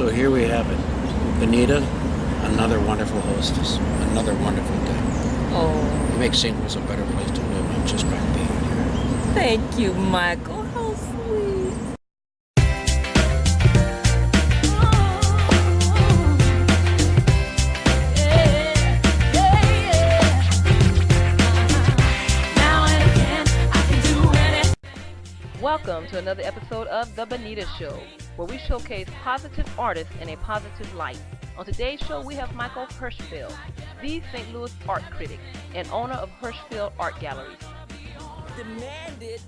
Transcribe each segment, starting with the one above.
So here we have it. Benita, another wonderful hostess, another wonderful day. Oh. You make St. Louis a better place to live in just by being here. Thank you, Michael. How sweet. Welcome to another episode of The Benita Show, where we showcase positive artists in a positive light. On today's show, we have Michael Hirschfeld, the St. Louis art critic and owner of Hirschfeld Art Galleries. Demanded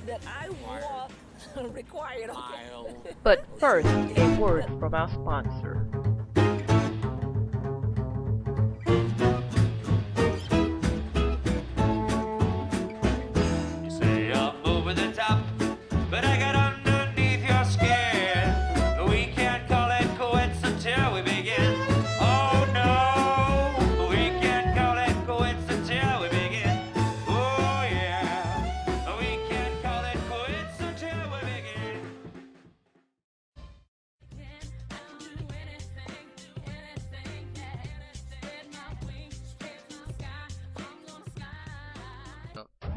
that I walk required. Okay. But first, a word from our sponsor.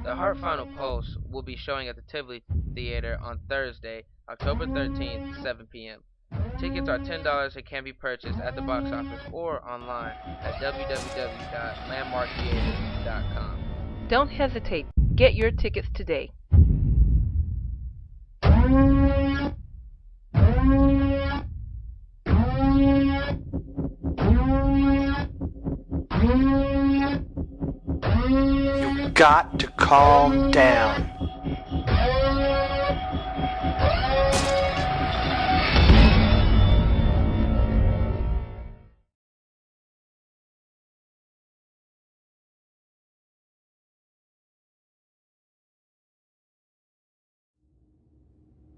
The Heart Final Pulse will be showing at the Tivoli Theater on Thursday, October 13th, 7 p.m. Tickets are $10 and can be purchased at the box office or online at www.landmarktheater.com. Don't hesitate. Get your tickets today. Got to calm down.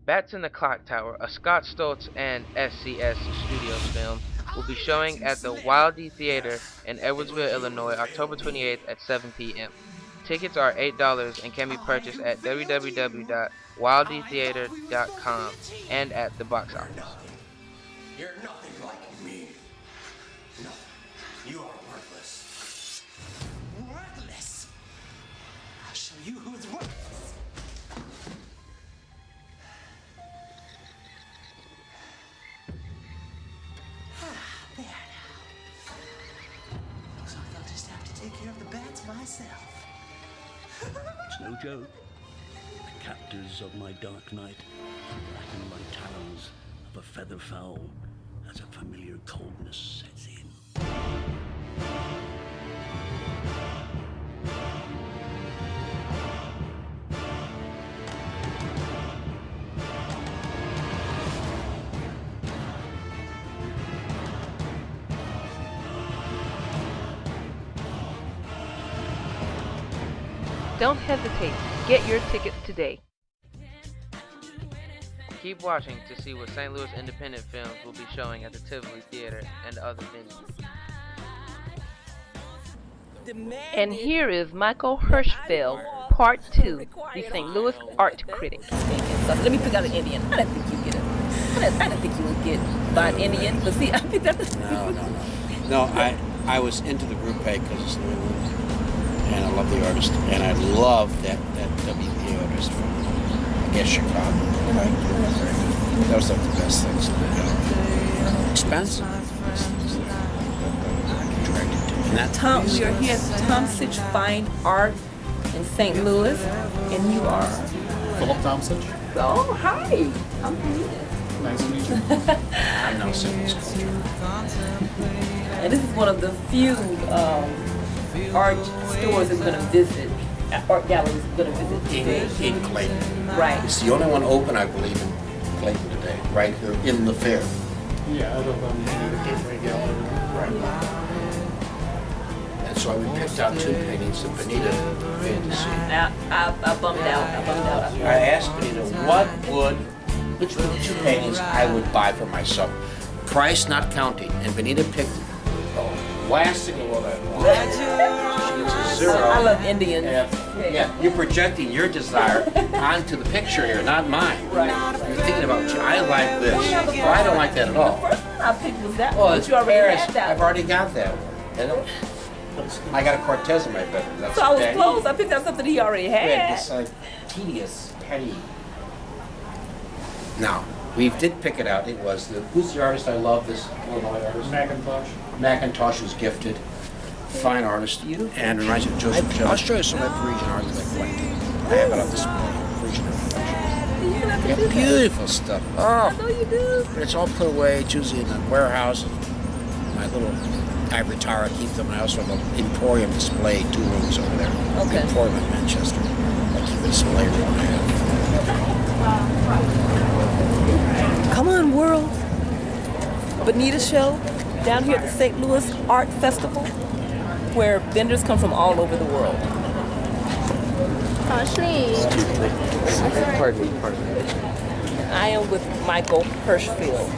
Bats in the Clock Tower, a Scott Stoltz and SCS Studios film, will be showing at the Wildy Theater in Edwardsville, Illinois, October 28th at 7 p.m. Tickets are $8 and can be purchased at www.wildytheater.com and at the box office. You're nothing like me. No, you are worthless. Worthless? I'll show you who's worthless. There now. Looks like I'll just have to take care of the bats myself. It's no joke. The captors of my dark night blacken my talons of a feather fowl as a familiar coldness sets in. Don't hesitate. Get your tickets today. Keep watching to see what St. Louis independent films will be showing at the Tivoli Theater and other venues. And here is Michael Hirschfeld, Part 2, the St. Louis art critic. Let me pick out an Indian. I didn't think you'd get it. I didn't think you would get by an Indian. But see, I picked out the... No, I was into the group pay because it's New England. And I love the artist, and I love that WPA artist from, I guess, Chicago. Right? That was like the best things. Expensive. And that Tom, we are here at Tom Sitch Fine Art in St. Louis, and you are... Philip Thompson. Oh, hi. I'm Benita. Nice to meet you. I'm now St. Louis culture. And this is one of the few art stores I'm going to visit, art galleries I'm going to visit today. In Clayton. Right. It's the only one open, I believe, in Clayton today, right here in the fair. Yeah, other than the Gateway Gallery. Right. And so we picked out two paintings of Benita Fantasy. I bummed out. I asked Benita which were the two paintings I would buy for myself. Price not counting. And Benita picked the last thing of what I wanted. She was a zero. I love Indians. Yeah, you're projecting your desire onto the picture here, not mine. Right. You're thinking about, I like this. Well, I don't like that at all. The first one I picked was that Well, one, it's but you already Paris. had that I've one. already got that one. I got a Cortez in my bedroom. That's So I was okay. close. I picked out something he already Yeah, had. it's like tedious, petty. Now, we did pick it out. It was who's the artist I love? This Illinois artist. Macintosh. Macintosh was gifted. Fine artist. And reminds me of Joseph Jones. I'll show you some of my Parisian art that I collected. I have it on display. Parisian art collection. You can have to Yeah, do that. beautiful stuff. I Oh, know you do. but it's all put away. It's usually in a warehouse. My little ivory tower, I keep them. I also have an Emporium display, 2 rooms over there. Okay. Emporium in Manchester. I keep a display room there. Come on, world. Bonita show down here at the St. Louis Art Festival, where vendors come from all over the world. Pardon me. I am with Michael Hirschfeld,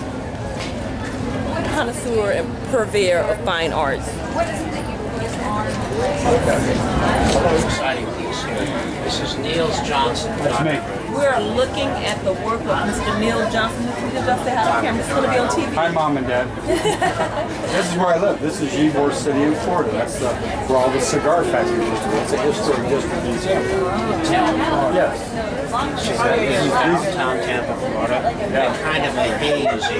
connoisseur and purveyor of fine arts. Exciting piece here. This is Niels Johnson. That's me. We're looking at the work of Mr. Neil Johnson. Did you just say hi to camera? It's going to be on TV. Hi, Mom and Dad. This is where I live. This is Ybor City in Florida. That's where all the cigar factories used to be. It's a historic district museum. Yes. Downtown Tampa, Florida. And kind of a hazy,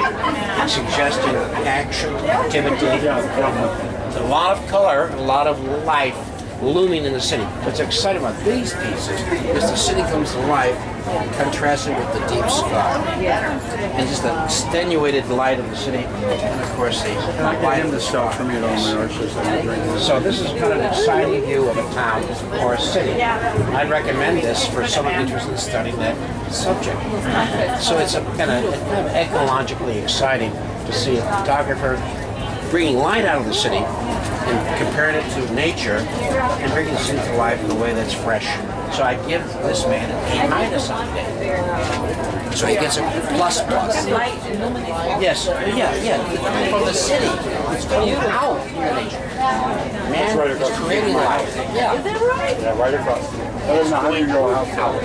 suggesting action, activity. There's a lot of color, a lot of life looming in the city. What's exciting about these pieces is the city comes to life, contrasted with the deep sky. And just the extenuated light of the city, and of course the light of the Stuff for star. me at all my art shows. So this is kind of an exciting view of a town or a city. I'd recommend this for someone interested in studying that subject. So it's kind of ecologically exciting to see a photographer bringing light out of the city and comparing it to nature and bringing the city to life in a way that's fresh. So I give this man an A- on the day. So he gets a plus. Light illumination. Yes, yeah. From the city, it's coming out in nature. Man, right across it's the creating street. life. Yeah. Is that right? Yeah, right across. That is a 100-year-old house.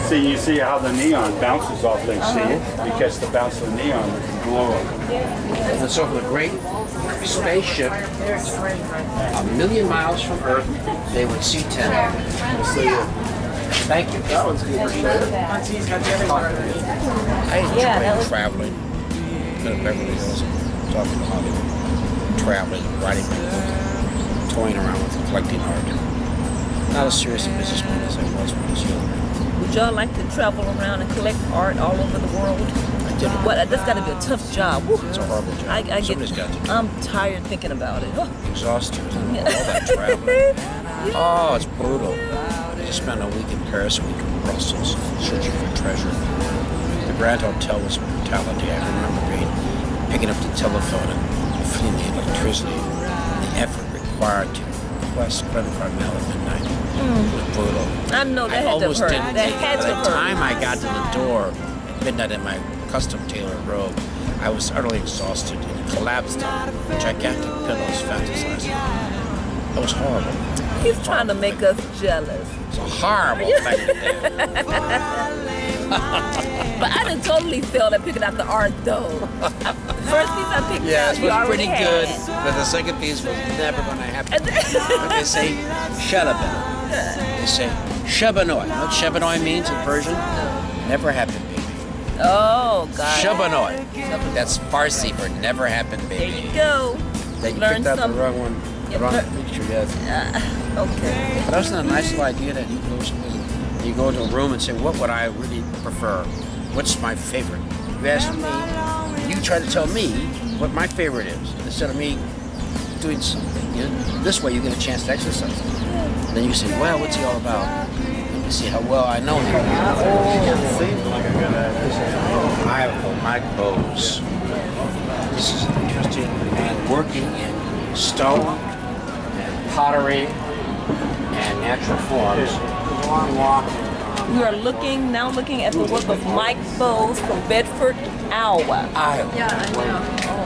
See, you see how the neon bounces off things. See it? You catch the bounce of the neon, it can glow up. And so for the great spaceship, 1,000,000 miles from Earth, they would see 10. Thank you. That one's good. I enjoy traveling. Been to Beverly Hills, talking to Hollywood, traveling, writing my book, toying around with collecting art. Not as serious a businessman as I was when I was younger. Would y'all like to travel around and collect art all over the world? I did. What? That's got to be a tough job. Woo. It's a horrible job. Somebody's got to do it. I'm tired thinking about it. Oh. Exhausting. All that traveling. Oh, it's brutal. I just spent a week in Paris, a week in Brussels, searching for treasure. The Grand Hotel was brutality. I remember picking up the telephone and feeling the electricity, the effort required to request credit card mail at midnight. It was brutal. I know that I had to almost hurt. didn't That take it. had By to the hurt. time I got to the door at midnight in my custom tailored robe, I was utterly exhausted and collapsed on gigantic pillows, fantasizing. That was horrible. He's trying to make us jealous. It's a horrible thing to do. But I done totally failed at picking out the art though. The first piece I picked Yeah, out, it you was already pretty had. good, but the second piece was never going to happen. And then- But they say shalabah. They say shabanoi. You know what shabanoi means in Persian? Never happened, baby. Oh, God. Shabanoi. That's Farsi for never happened, There baby. you go. That you Learn picked out the something. wrong one. Yep, Wrong learn- picture, yes. Okay. But wasn't a nice little idea that you go into a room and say, what would I really prefer? What's my favorite? You ask me, you try to tell me what my favorite is, instead of me doing something. This way you get a chance to exercise it. Then you say, well, what's he all about? And you see how well I know him. Mike Bowes. This is an interesting man working in stone and pottery and natural forms. Long walk. We are now looking at the work of Mike Bowes from Bedford, Iowa.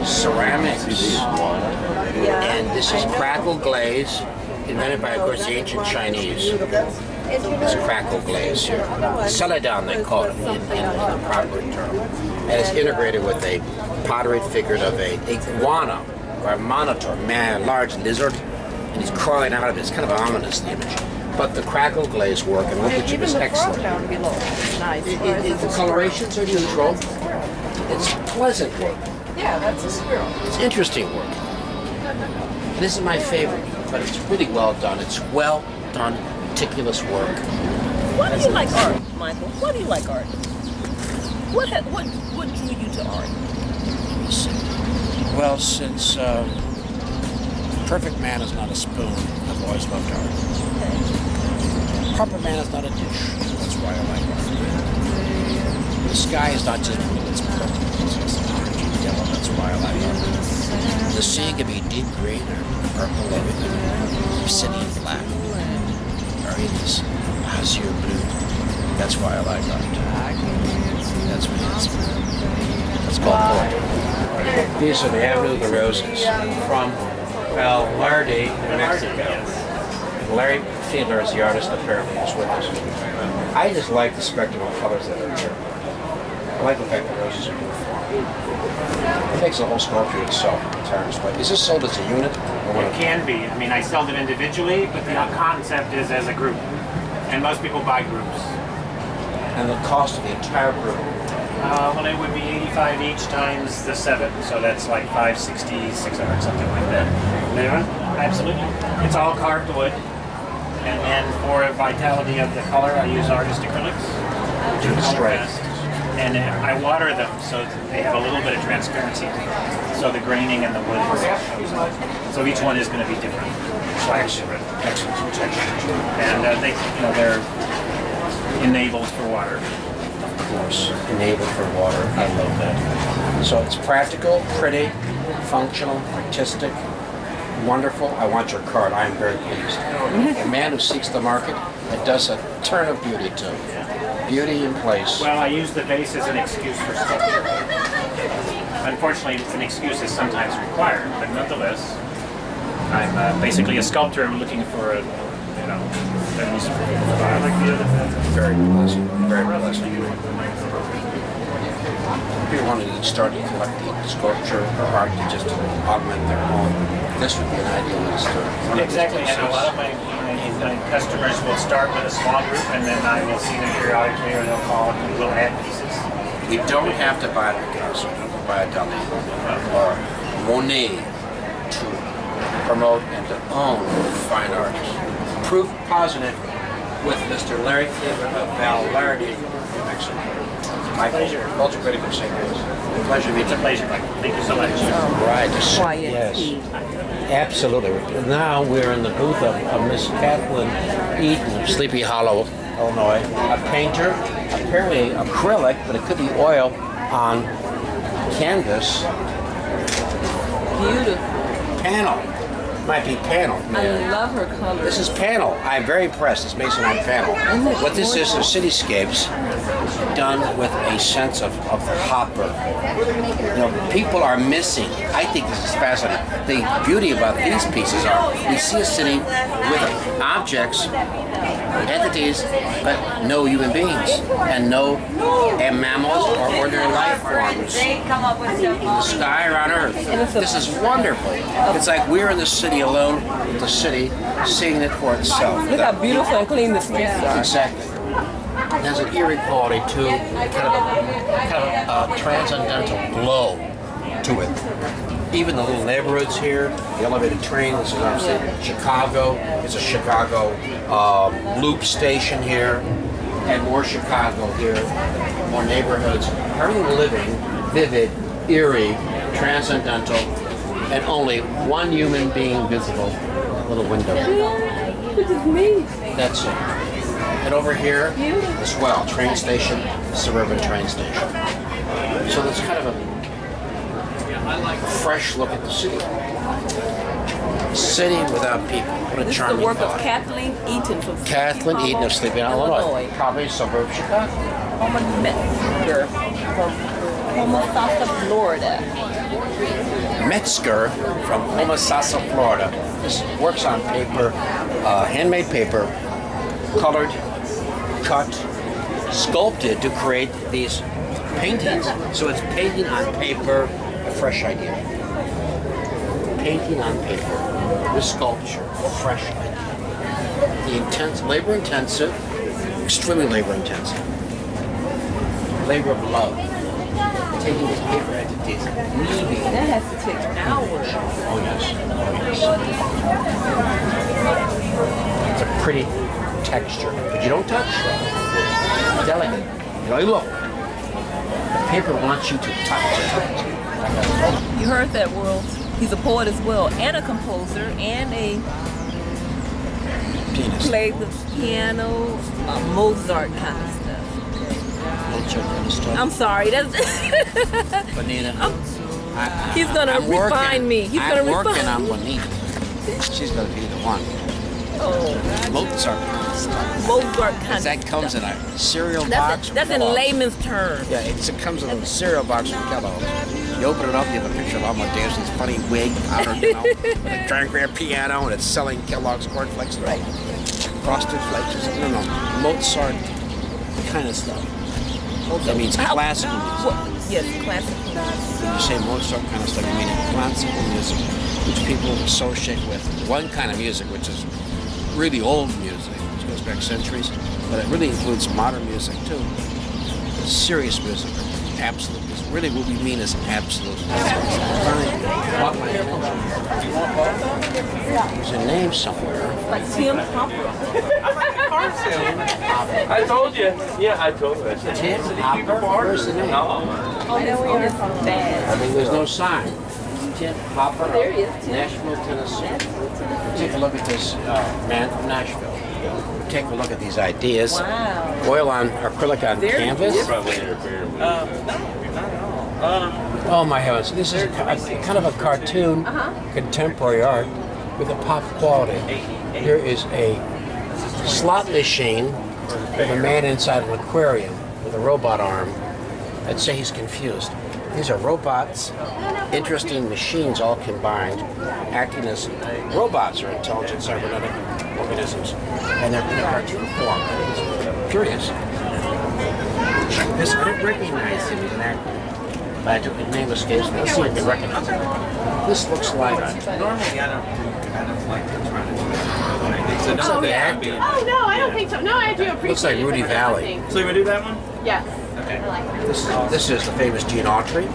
Ceramics. And this is crackle glaze. invented by, of course, the ancient Chinese. It's crackle glaze here. Celadon, they call it in the proper term. And it's integrated with a pottery figure of a iguana or a monitor, man, a large lizard, and he's crawling out of it. It's kind of ominous, the image. But the crackle glaze work and workmanship Even is the excellent. frog down below. Nice. The colorations are neutral. It's pleasant work. Yeah, that's a squirrel. It's interesting work. And this is my favorite, but it's really well done. It's well done, meticulous work. Why do you like art, Michael? Why do you like art? What drew you to art? Well, since perfect man is not a spoon, I've always loved art. Proper man is not a dish. That's why I like art. The sky is not just blue, it's purple. It's orange and yellow. That's why I like art. The sea can be deep green or purple or even obsidian black. Or it is azure blue. That's why I like art. That's what it is. That's called poetry. These are the Avenue of the Roses from Lardy, New Mexico. Larry Fiedler is the artist apparently is with us. I just like the spectrum of colors that are here. I like the fact that roses are uniform. It makes the whole sculpture itself entirely. But is this sold as a unit? It can be. I mean, I sell them individually, but the concept is as a group. And most people buy groups. And the cost of the entire group? Well, it would be 85 each times the 7. So that's like 560, 600, something like that. Yeah, absolutely. It's all carved wood. And then for vitality of the color, I use artist acrylics. Which are strength. And I water them so they have a little bit of transparency. So the graining and the wood shows up. So each one is going to be different. Excellent. And they're enabled for water. Of course, enabled for water. I love that. So it's practical, pretty, functional, artistic, wonderful. I want your card. I am very pleased. A man who seeks the market, it does a turn of beauty to it. Beauty in place. Well, I use the vase as an excuse for sculpture. Unfortunately, an excuse is sometimes required, but nonetheless, I'm basically a sculptor looking for a reason for people to buy. Very pleasant. Very pleasant. If you wanted to start collecting sculpture or art to just augment their home, this would be an ideal way to start. Exactly, and a lot of my customers will start with a small group, and then I will see them periodically, or they'll call and we'll add pieces. We don't have to buy a Picasso, we don't have to buy a Dali or Monet to promote and to own fine art. Proof positive with Mr. Larry Fiedler of Vallarde, New Mexico. My pleasure. Culture critic of St. Louis. Pleasure meeting you. It's a pleasure, Michael. Thank you so much. Right. Quiet. Yes. Absolutely. Now we're in the booth of Miss Kathleen Eaton of Sleepy Hollow, Illinois. A painter, apparently acrylic, but it could be oil on canvas. Beautiful. Panel. Might be panel. I love her colors. This is panel. I'm very impressed. It's Masonite panel. What this is are cityscapes done with a sense of the hopper. People are missing. I think this is fascinating. The beauty about these pieces are we see a city with objects, entities, but no human beings and no mammals or ordinary life forms. The sky or on Earth. This is wonderful. It's like we're in the city alone with the city, seeing it for itself. Look how beautiful and clean the streets are. Exactly. It has an eerie quality too, kind of a transcendental glow to it. Even the little neighborhoods here, the elevated train, this is obviously Chicago. It's a Chicago loop station here, and more Chicago here, more neighborhoods. Everything living, vivid, eerie, transcendental, and only one human being visible. Little window. Which is me. That's it. And over here as well, train station, suburban train station. So that's kind of a fresh look at the city. City without people. What a This is the charming work thought. of Kathleen Eaton from Kathleen Sleepy Eaton of Hollow, Sleepy Illinois. Probably a suburb of Chicago. Homer Metzger from Homosassa, Florida. Metzger from Homosassa, Florida. This works on paper, handmade paper, colored, cut, sculpted to create these paintings. So it's painting on paper, a fresh idea. Painting on paper, with sculpture, a fresh idea. The intense, labor intensive, extremely labor intensive. Labor of love. Taking these paper entities, weaving. That has to take hours. Oh yes, It's a pretty texture, but you don't touch it. It's delicate. You know, look. The paper wants you to touch it. You heard that, world. He's a poet as well, and a composer, and a Pianist. played the piano, Mozart kind of stuff. Mozart kind of stuff. I'm sorry, that's. Bonita. He's gonna I'm refine working. me. He's I'm gonna working refine on me. Bonita. She's gonna be the one. Oh, Mozart kind of stuff. Mozart kind of That comes stuff. in a cereal box. That's from in Kellogg's. layman's terms. Yeah, it comes in a cereal box from Kellogg's. You open it up, you have a picture of Amadeus, this funny wig, powder, you know, with a giant grand piano, and it's selling Kellogg's cornflakes, right? Frosted flakes. No, Mozart kind of stuff. That means classical music. Yes, classical. When you say Mozart kind of stuff, you mean classical music, which people associate with one kind of music, which is really old music, which goes back centuries, but it really includes modern music too. Serious music, absolute music. Really, what we mean is absolute music. There's a name somewhere. Like Tim Hopper. I told you. Yeah, I told you. Tim Hopper? Where's the name? Oh, no, it's bad. I mean, there's no sign. Tim Hopper, There he is, Tim. Nashville, Tennessee. Take a look at this man from Nashville. Take a look at these ideas. Wow. Oil on acrylic on Very canvas. Probably interfere with Oh my heavens! This is kind of a cartoon, contemporary art with a pop quality. Here is a slot machine with a man inside an aquarium with a robot arm. I'd say he's confused. These are robots, interesting machines all combined, acting as robots or intelligent cybernetic organisms. And they're in a cartoon form. It's curious. This, I don't recognize him as an actor. But his name escapes me. Let's see if I can recognize him. This looks like... Normally, I don't like to try to do that. Looks like the actor. Oh no, I don't think so. No, I do appreciate Looks like it. Rudy Valley. So you want to do that one? Yes. Okay. This is the famous Gene Autry.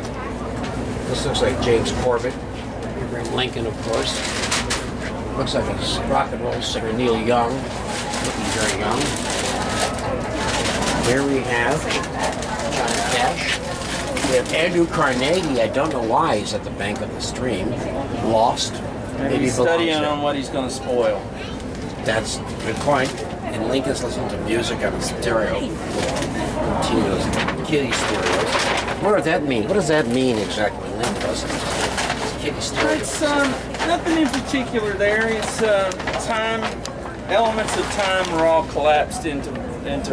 This looks like James Corbett. Abraham Lincoln, of course. Looks like a rock and roll singer, Neil Young, looking very young. Here we have Johnny Cash. We have Andrew Carnegie. I don't know why he's at the bank of the stream. Lost. Maybe he's studying on what he's going to spoil. That's a good point. And Lincoln's listening to music on a stereo. Continuous kitty stereos. What does that mean? What does that mean exactly? Lincoln doesn't. It's kitty stereo. It's nothing in particular there. It's time, elements of time are all collapsed into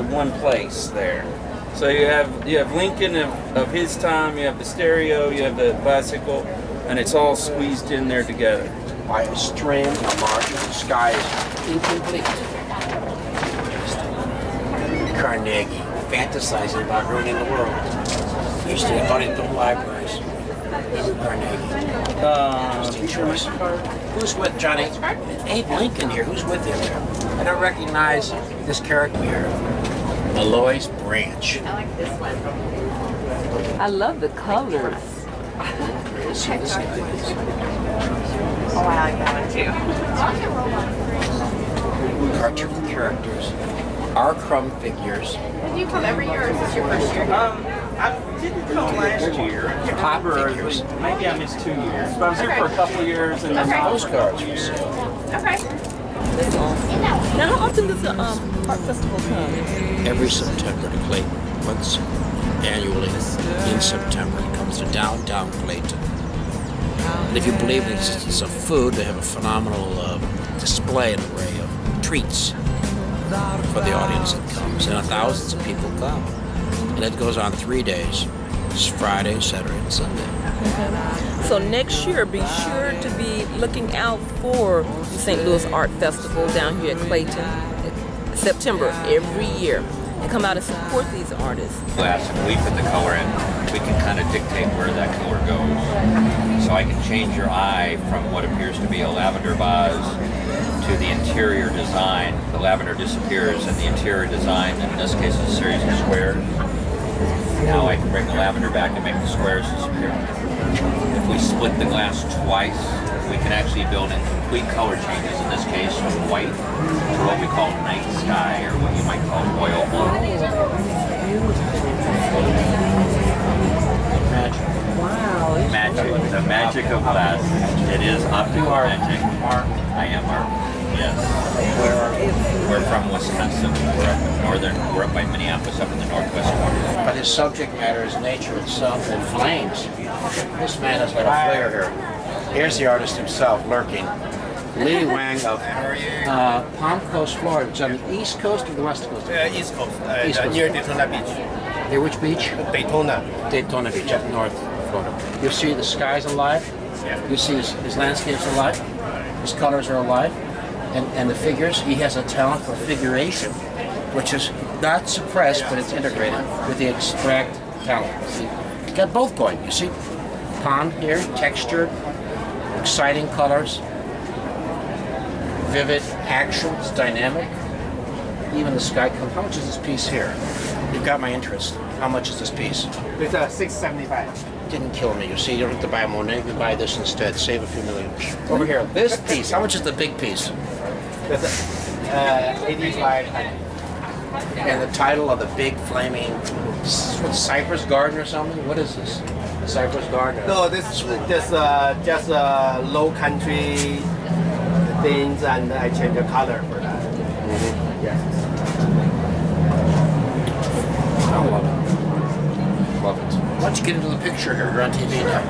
one place there. So you have Lincoln of his time, you have the stereo, you have the bicycle, and it's all squeezed in there together. By a strand, a margin, the sky is incomplete. Carnegie, fantasizing about ruining the world. He used to get money to the libraries. Carnegie. Who's with Johnny? Abe Lincoln here. Who's with him here? I don't recognize this character here. Aloy's Branch. I like this one. I love the colors. Let's see this guy is. Oh, I like that one too. Cartoon characters. Our crumb figures. Did you come every year or is this your first year? I didn't come last year. I can't Pop remember. figures. Maybe I missed 2 years. But I was here for a couple of years and then Postcards for sale. Okay. Now, how often does the art festival come? Every September to Clayton. Once annually in September. It comes to downtown Clayton. And if you believe in the existence of food, they have a phenomenal display, an array of treats for the audience that comes. And thousands of people come. And it goes on 3 days. It's Friday, Saturday, and Sunday. Okay. So next year, be sure to be looking out for the St. Louis Art Festival down here at Clayton, September every year, and come out and support these artists. Glass, and we put the color in. We can kind of dictate where that color goes. So I can change your eye from what appears to be a lavender vase to the interior design. The lavender disappears, and the interior design, in this case, is a series of squares. Now I can bring the lavender back and make the squares disappear. If we split the glass twice, we can actually build in complete color changes, in this case from white to what we call night sky, or what you might call royal blue. Magic. Wow. Magic. The magic of glass. It is optical magic. I am art. Yes. We're from Wisconsin. We're up by Minneapolis, up in the northwest corner. But his subject matter is nature itself and flames. This man has got a flair here. Here's the artist himself lurking. Lee Wang of Palm Coast, Florida. It's on the east coast or the west coast? East Coast, East Coast. near Daytona Beach. Near which beach? Daytona. Daytona Beach, up north Florida. You see the skies alive. Yeah. You see his landscapes alive. His colors are alive. And the figures, he has a talent for figuration, which is not suppressed, but it's integrated with the abstract talent. See, you got both going. You see, pond here, textured, exciting colors, vivid action, it's dynamic. Even the sky comes. How much is this piece here? You've got my interest. How much is this piece? It's $675. Didn't kill me. You see, you don't have to buy Monet. You can buy this instead. Save a few million. Over here, this piece. How much is the big piece? That's 85. And the title of the big flaming, what, Cypress Garden or something? What is this? Cypress Garden? No, this just low country things, and I change the color for that. Mm-hmm. Yes. I love it. Love it. Why don't you get into the picture here? You're on TV now.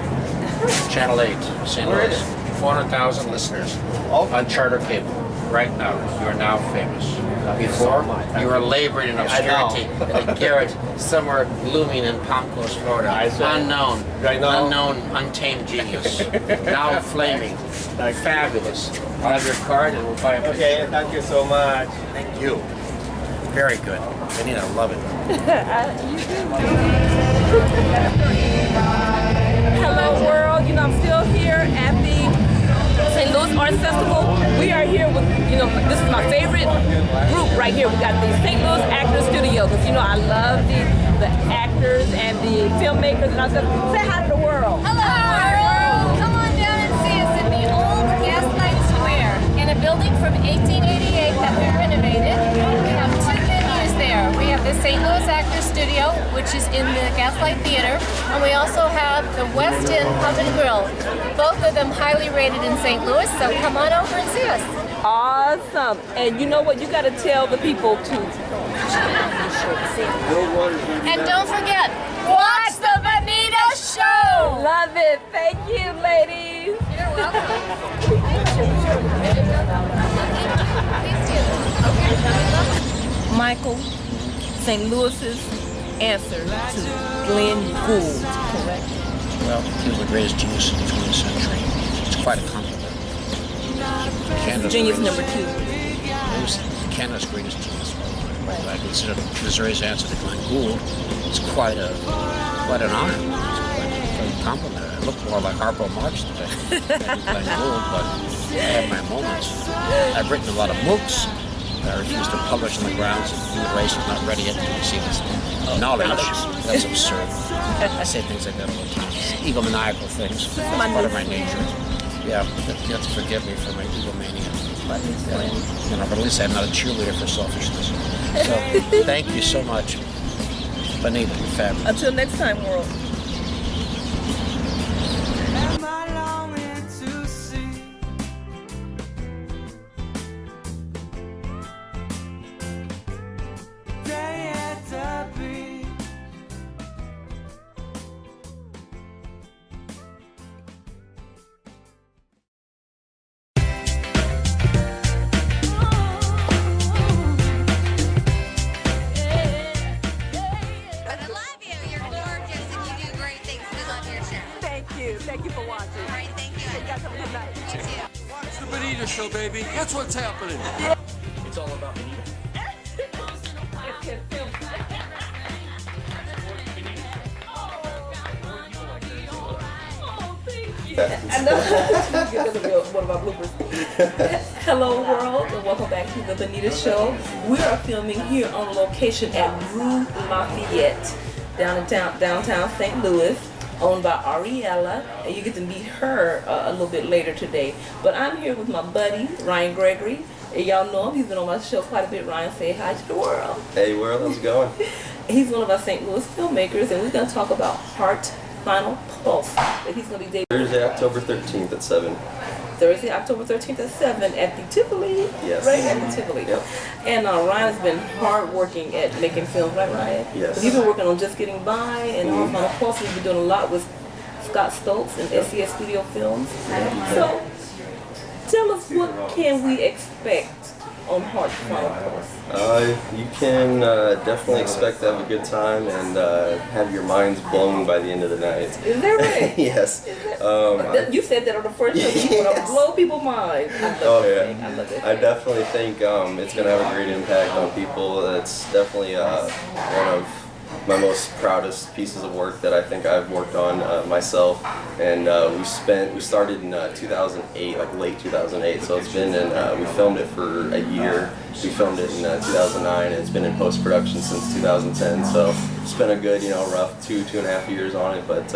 Channel 8, St. Where Louis. is it? 400,000 listeners on Charter cable. Right now, you are now famous. Before, you were laboring in obscurity in a garret somewhere looming in Palm Coast, Florida. Unknown, unknown, untamed genius. Now flaming, fabulous. I'll have your card and we'll buy a picture. Okay, thank you so much. Thank you. Very good. Benita, I love it. Hello world, I'm still here at the St. Louis Arts Festival. We are here with, this is my favorite group right here. We got the St. Louis Actors Studio, because I love the actors and the filmmakers and all stuff. Say hi to the world. Hello world! Come on down and see us in the old Gaslight Square, in a building from 1888 that we renovated. We have two venues there. We have the St. Louis Actors Studio, which is in the Gaslight Theater, and we also have the West End Pub and Grill. Both of them highly rated in St. Louis, so come on over and see us. Awesome. And you know what? You got to tell the people to. And don't forget, watch the Bonita Show! Love it. Thank you, ladies. You're welcome. Michael, St. Louis's answer to Glenn Gould, correct? Well, he was the greatest genius in the 20th century. It's quite a compliment. Canada's Genius greatest- number 2. He was Canada's greatest genius. I consider Missouri's answer to Glenn Gould. It's quite an honor. It's quite a compliment. I look more like Harpo Marx today than Glenn Gould, but I have my moments. I've written a lot of books. I refuse to publish on the grounds that human race is not ready yet to receive this knowledge. That's absurd. I say things like that all the time. Egomaniacal things. That's part of my nature. Yeah, you have to forgive me for my egomania. But, but at least I'm not a cheerleader for selfishness. So, thank you so much. Bonita, you're fabulous. Until next time, world. I love you. You're gorgeous, and you baby. That's what's happening. It's all about Benita. I know. One of our bloopers. Hello, world, and welcome back to the Benita Show. We are filming here on location at Rue Lafayette, downtown St. Louis, owned by Ariella, and you get to meet her a little bit later today. But I'm here with my buddy, Ryan Gregory. And y'all know him. He's been on my show quite a bit. Ryan, say hi to the world. Hey, world, how's it going? He's one of our St. Louis filmmakers, and we're going to talk about Heart Final Pulse that he's going to be debuting Thursday, October 13th at 7. Thursday, October 13th at 7 at the Tivoli. Yes. Right, at the Tivoli. Yep. And Ryan's been hard working at making films, right, Ryan? Yes. He's been working on Just Getting By and Heart Final Pulse. He's been doing a lot with Scott Stokes and SCS Studio Films. So, tell us, what can we expect on Heart Final Pulse? You can definitely expect to have a good time and have your minds blown by the end of the night. Is that right? Yes. You said that on the first show. You want to blow people's minds. I love that. I love that. I definitely think it's going to have a great impact on people. It's definitely one of my most proudest pieces of work that I think I've worked on myself. And we started in 2008, like late 2008. So it's been we filmed it for a year. We filmed it in 2009, and it's been in post-production since 2010. So it's been a good, rough 2.5 years on it. But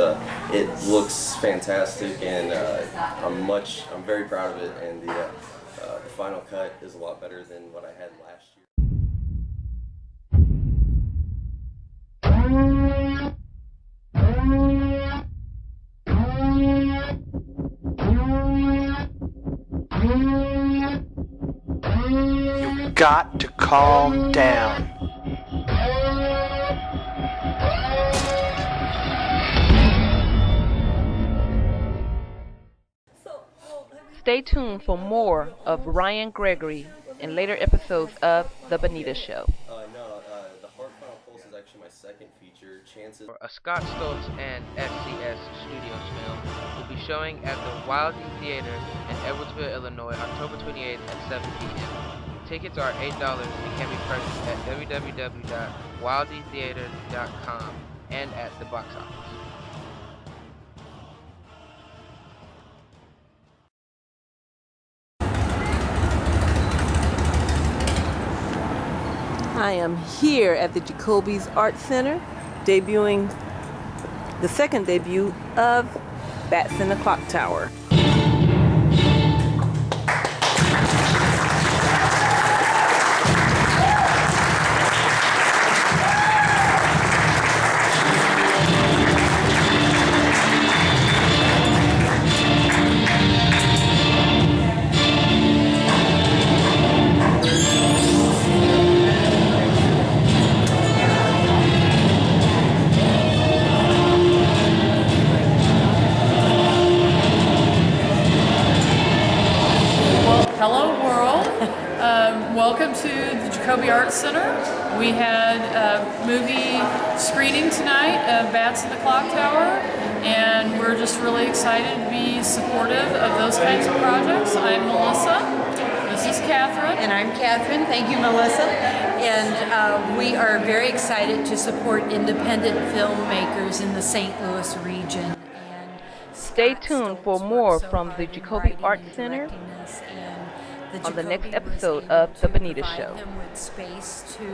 it looks fantastic, and I'm very proud of it. And the final cut is a lot better than what I had last year. You got to calm down. Stay tuned for more of Ryan Gregory in later episodes of The Benita Show. The Heart Final Pulse is actually my second feature. Chances. A Scott Stokes and SCS Studios film will be showing at the Wild D Theater in Edwardsville, Illinois, October 28th at 7 p.m. Tickets are $8 and can be purchased at www.wilddtheater.com and at the box office. I am here at the Jacoby Arts Center, debuting the second debut of Bats in the Clock Tower. Hello world, welcome to the Jacoby Arts Center. We had a movie screening tonight of Bats in the Clock Tower, and we're just really excited to be supportive of those kinds of projects. I'm Melissa, this is Catherine. And I'm Catherine, thank you Melissa. And we are very excited to support independent filmmakers in the St. Louis region. Stay tuned for more from the Jacoby Arts Center on the next episode of The Benita Show. Them with space to